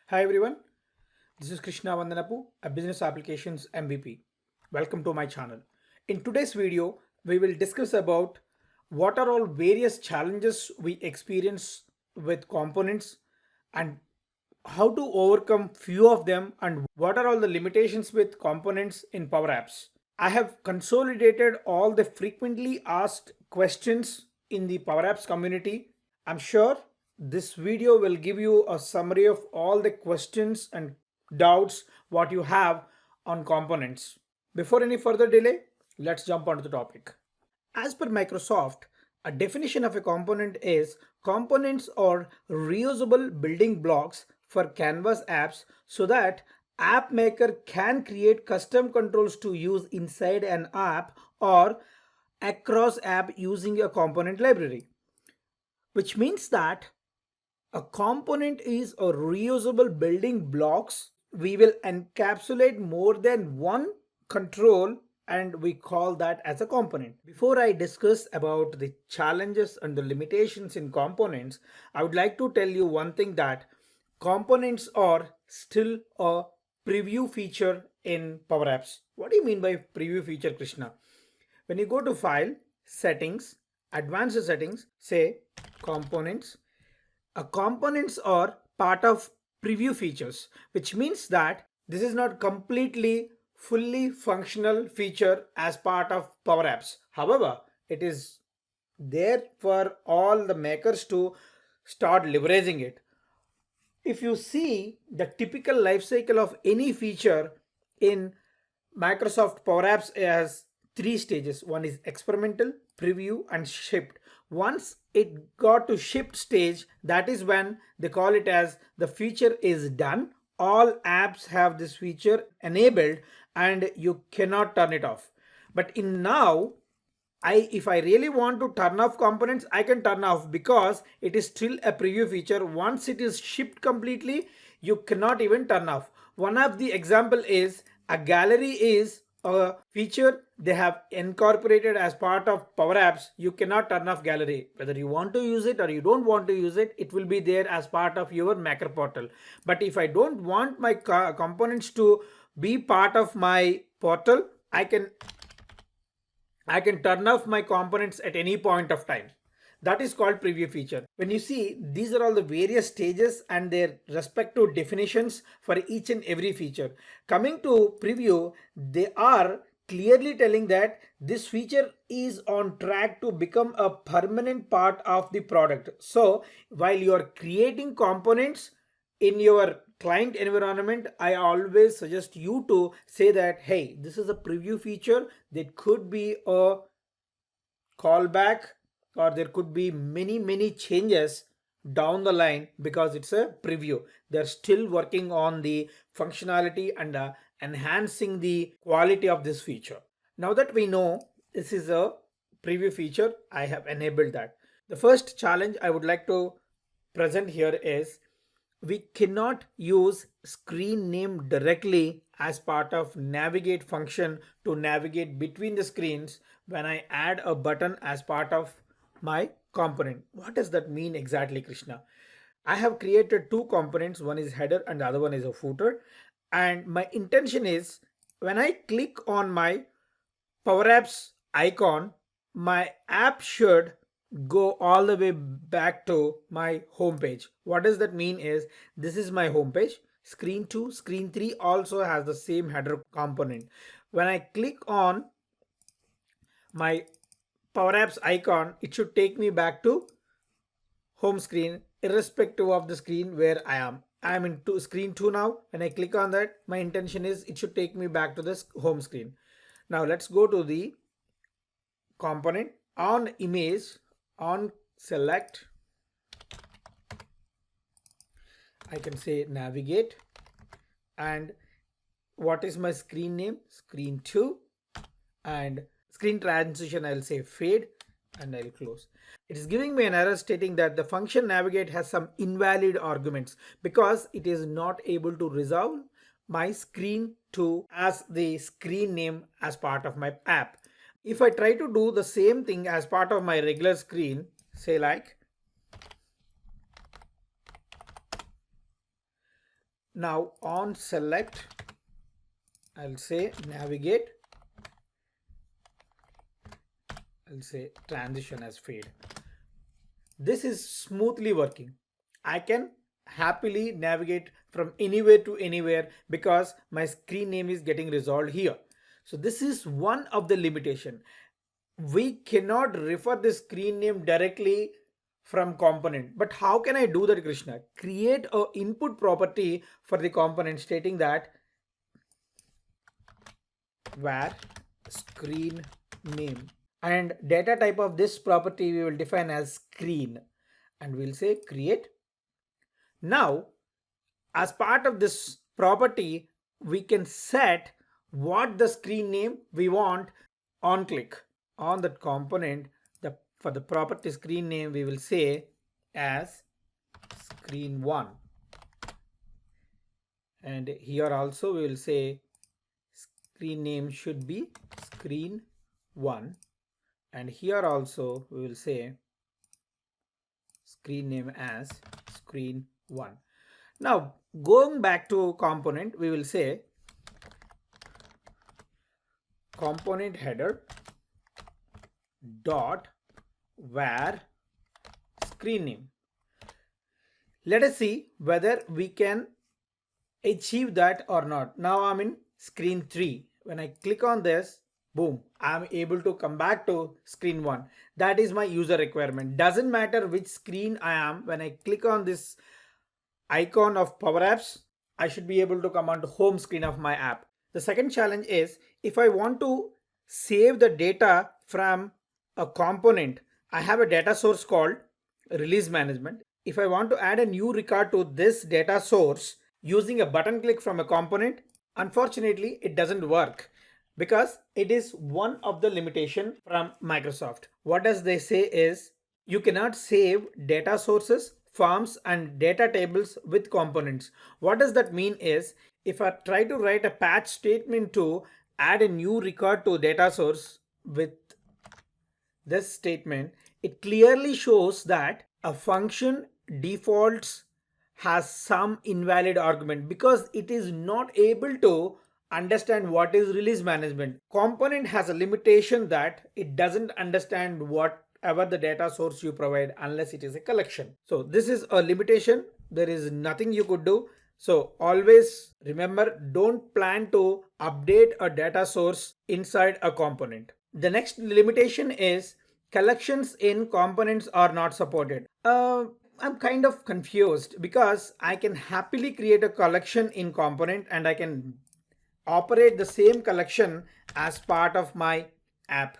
Hi everyone, this is Krishna Vandanapu, a business applications MVP. Welcome to my channel. In today's video, we will discuss about what are all various challenges we experience with components and how to overcome few of them and what are all the limitations with components in Power Apps. I have consolidated all the frequently asked questions in the Power Apps community. I'm sure this video will give you a summary of all the questions and doubts what you have on components. Before any further delay, let's jump onto the topic. As per Microsoft, a definition of a component is components are reusable building blocks for Canvas apps so that app maker can create custom controls to use inside an app or across app using a component library, which means that a component is a reusable building blocks. We will encapsulate more than one control and we call that as a component. Before I discuss about the challenges and the limitations in components, I would like to tell you one thing that components are still a preview feature in Power Apps. What do you mean by preview feature, Krishna? When you go to File, Settings, Advanced Settings, say Components, components are part of preview features, which means that this is not completely fully functional feature as part of Power Apps. However, it is there for all the makers to start leveraging it. If you see the typical life cycle of any feature in Microsoft Power Apps has three stages. One is experimental, preview, and shipped. Once it got to shipped stage, that is when they call it as the feature is done. All apps have this feature enabled and you cannot turn it off. But in now, if I really want to turn off components, I can turn off because it is still a preview feature. Once it is shipped completely, you cannot even turn off. One of the example is a gallery is a feature they have incorporated as part of Power Apps. You cannot turn off gallery. Whether you want to use it or you don't want to use it, it will be there as part of your Maker portal. But if I don't want my components to be part of my portal, I can turn off my components at any point of time. That is called preview feature. When you see, these are all the various stages and their respective definitions for each and every feature. Coming to preview, they are clearly telling that this feature is on track to become a permanent part of the product. So while you are creating components in your client environment, I always suggest you to say that, hey, this is a preview feature. There could be a callback or there could be many changes down the line because it's a preview. They're still working on the functionality and enhancing the quality of this feature. Now that we know this is a preview feature, I have enabled that. The first challenge I would like to present here is we cannot use screen name directly as part of navigate function to navigate between the screens when I add a button as part of my component. What does that mean exactly, Krishna? I have created two components. One is header and the other one is a footer. And my intention is when I click on my Power Apps icon, my app should go all the way back to my home page. What does that mean is this is my home page. Screen 2, screen 3 also has the same header component. When I click on my Power Apps icon, it should take me back to home screen irrespective of the screen where I am. I am in screen 2 now. When I click on that, my intention is it should take me back to this home screen. Now let's go to the component on image, on select. I can say navigate, and what is my screen name? Screen 2, and screen transition I'll say fade and I'll close. It is giving me an error stating that the function navigate has some invalid arguments because it is not able to resolve my screen 2 as the screen name as part of my app. If I try to do the same thing as part of my regular screen, say like Now on select, I'll say navigate, I'll say transition as fade. This is smoothly working. I can happily navigate from anywhere to anywhere because my screen name is getting resolved here. So this is one of the limitation. We cannot refer the screen name directly from component. But how can I do that, Krishna? Create a input property for the component stating that where screen name, and data type of this property we will define as screen, and we'll say create. Now as part of this property we can set what the screen name we want. On click on that component, for the property screen name we will say as screen1, and here also we will say screen name should be screen1, and here also we will say screen name as screen1. Now going back to component, we will say component header dot where screen name. Let us see whether we can achieve that or not. Now I'm in screen 3. When I click on this, boom, I'm able to come back to screen 1. That is my user requirement. Doesn't matter which screen I am. When I click on this icon of Power Apps, I should be able to come on to home screen of my app. The second challenge is if I want to save the data from a component, I have a data source called release management. If I want to add a new record to this data source using a button click from a component, unfortunately it doesn't work because it is one of the limitation from Microsoft. What does they say is you cannot save data sources, forms and data tables with components. What does that mean is if I try to write a patch statement to add a new record to data source with this statement, it clearly shows that a function defaults has some invalid argument because it is not able to understand what is release management. Component has a limitation that it doesn't understand whatever the data source you provide unless it is a collection. So this is a limitation. There is nothing you could do. So always remember, don't plan to update a data source inside a component. The next limitation is collections in components are not supported. I'm kind of confused because I can happily create a collection in component and I can operate the same collection as part of my app.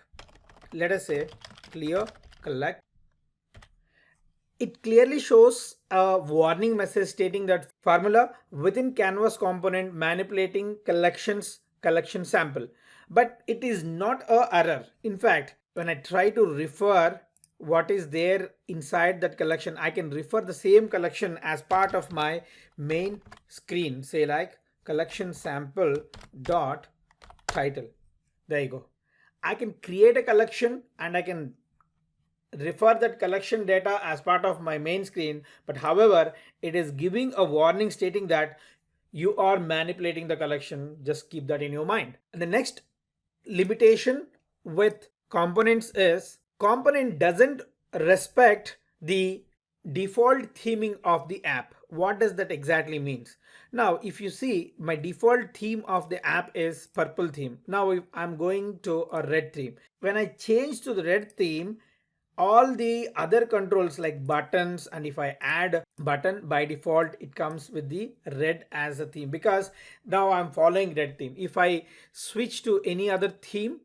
Let us say clear collect. It clearly shows a warning message stating that formula within canvas component manipulating collection sample, but it is not a error. In fact, when I try to refer what is there inside that collection, I can refer the same collection as part of my main screen, say like collection sample dot title. There you go. I can create a collection and I can refer that collection data as part of my main screen, but however it is giving a warning stating that you are manipulating the collection. Just keep that in your mind. And the next limitation with components is component doesn't respect the default theming of the app. What does that exactly means? Now if you see, my default theme of the app is purple theme. Now if I'm going to a red theme, when I change to the red theme, all the other controls like buttons, and if I add button, by default it comes with the red as a theme because now I'm following red theme. If I switch to any other theme,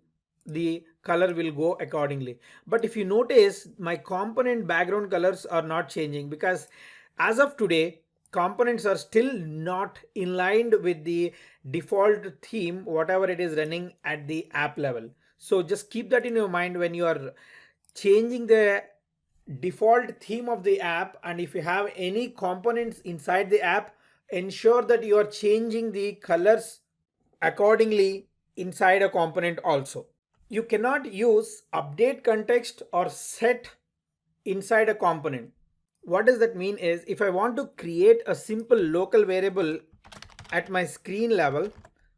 the color will go accordingly. But if you notice, my component background colors are not changing because as of today components are still not in line with the default theme whatever it is running at the app level. So just keep that in your mind when you are changing the default theme of the app, and if you have any components inside the app, ensure that you are changing the colors accordingly inside a component also. You cannot use update context or set inside a component. What does that mean is if I want to create a simple local variable at my screen level,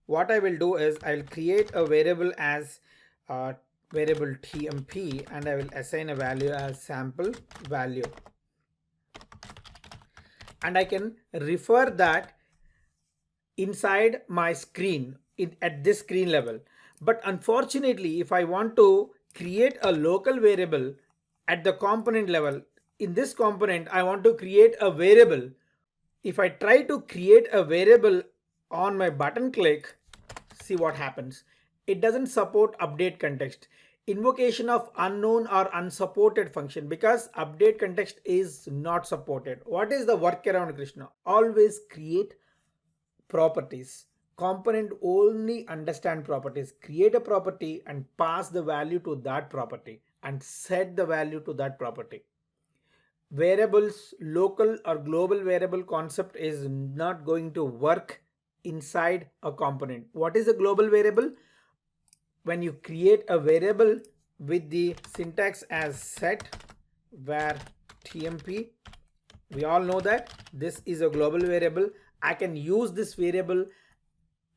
what I will do is I will create a variable as variable tmp, and I will assign a value as sample value, and I can refer that inside my screen at this screen level. But unfortunately, if I want to create a local variable at the component level, in this component I want to create a variable. If I try to create a variable on my button click, see what happens. It doesn't support update context, invocation of unknown or unsupported function, because update context is not supported. What is the workaround, Krishna? Always create properties. Component only understand properties. Create a property and pass the value to that property and set the value to that property. Variables, local or global variable concept is not going to work inside a component. What is a global variable? When you create a variable with the syntax as set var tmp, we all know that this is a global variable. I can use this variable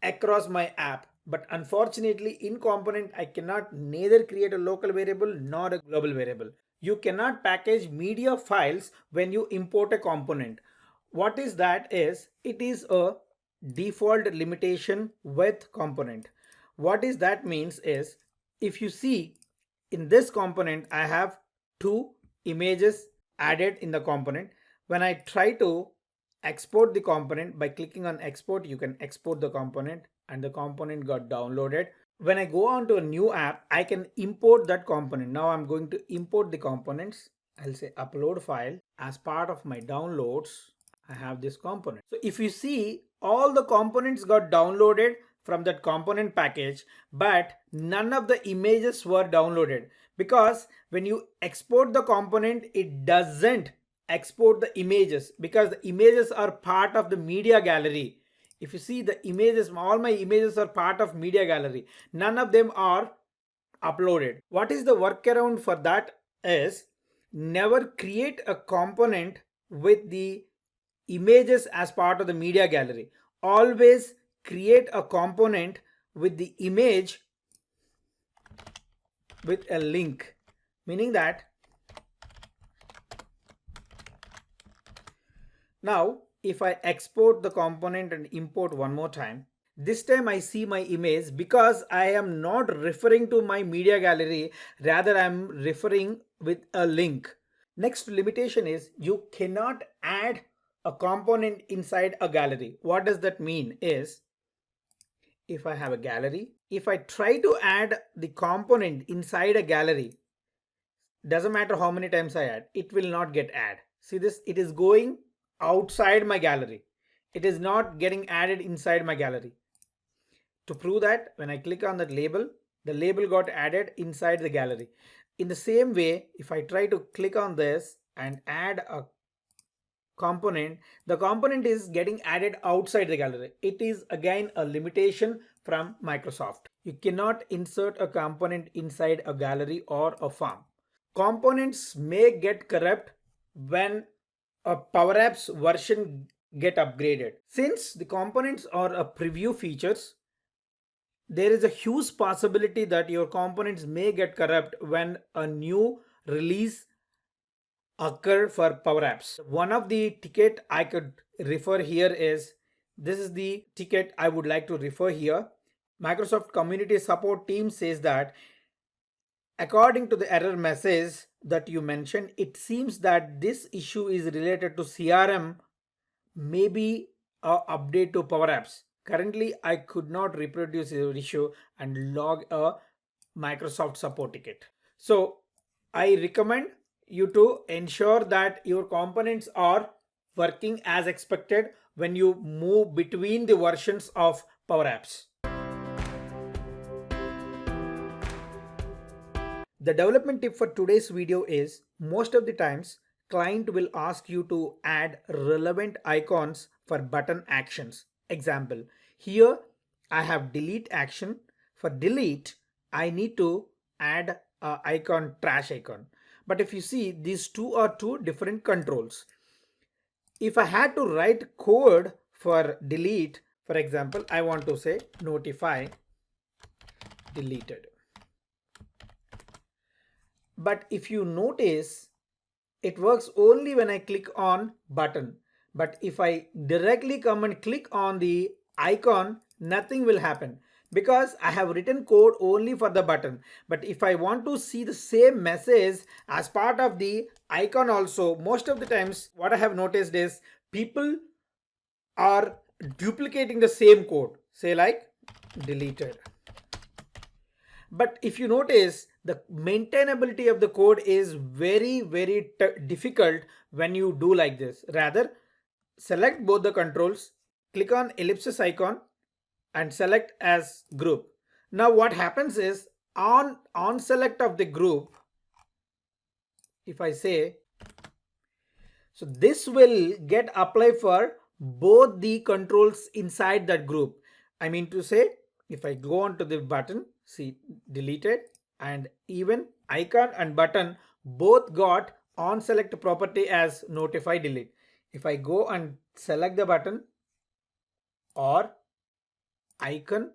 across my app, but unfortunately in component I cannot neither create a local variable nor a global variable. You cannot package media files when you import a component. What is that is, it is a default limitation with component. What is that means is, if you see in this component I have two images added in the component. When I try to export the component, by clicking on export, you can export the component and the component got downloaded. When I go on to a new app, I can import that component. Now I'm going to import the components. I'll say upload file. As part of my downloads, I have this component. So if you see, all the components got downloaded from that component package, but none of the images were downloaded, because when you export the component, it doesn't export the images, because the images are part of the media gallery. If you see the images, all my images are part of media gallery. None of them are uploaded. What is the workaround for that is, never create a component with the images as part of the media gallery. Always create a component with the image with a link, meaning that now if I export the component and import one more time, this time I see my image, because I am not referring to my media gallery, rather I am referring with a link. Next limitation is, you cannot add a component inside a gallery. What does that mean is, if I have a gallery, if I try to add the component inside a gallery, doesn't matter how many times I add, it will not get add. See this, it is going outside my gallery. It is not getting added inside my gallery. To prove that, when I click on that label, the label got added inside the gallery. In the same way, if I try to click on this and add a component, the component is getting added outside the gallery. It is again a limitation from Microsoft. You cannot insert a component inside a gallery or a form. Components may get corrupt when a Power Apps version get upgraded. Since the components are a preview features, there is a huge possibility that your components may get corrupt when a new release occur for Power Apps. One of the ticket I could refer here is, this is the ticket I would like to refer here. Microsoft Community Support team says that according to the error message that you mentioned, it seems that this issue is related to CRM, maybe a update to Power Apps. Currently, I could not reproduce the issue and log a Microsoft support ticket. So I recommend you to ensure that your components are working as expected when you move between the versions of Power Apps. The development tip for today's video is, most of the times client will ask you to add relevant icons for button actions. Example, here I have delete action. For delete, I need to add a icon, trash icon. But if you see, these two are two different controls. If I had to write code for delete, For example, I want to say notify deleted. But if you notice, it works only when I click on button. But if I directly come and click on the icon, nothing will happen because I have written code only for the button. But if I want to see the same message as part of the icon also, most of the times what I have noticed is people are duplicating the same code, say like deleted. But if you notice, the maintainability of the code is very difficult when you do like this. Rather, select both the controls, click on ellipsis icon and select as group. Now what happens is on select of the group, if I say, so this will get applied for both the controls inside that group. I mean to say, if I go on to the button, see deleted, and even icon and button both got on select property as notify delete. If I go and select the button or icon,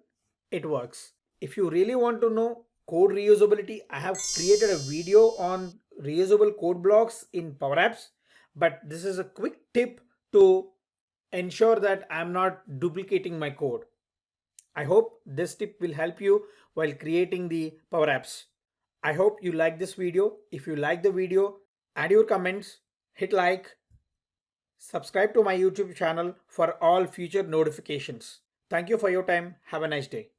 it works. If you really want to know code reusability, I have created a video on reusable code blocks in Power Apps, but this is a quick tip to ensure that I'm not duplicating my code. I hope this tip will help you while creating the Power Apps. I hope you like this video. If you like the video, add your comments, hit like, subscribe to my YouTube channel for all future notifications. Thank you for your time. Have a nice day.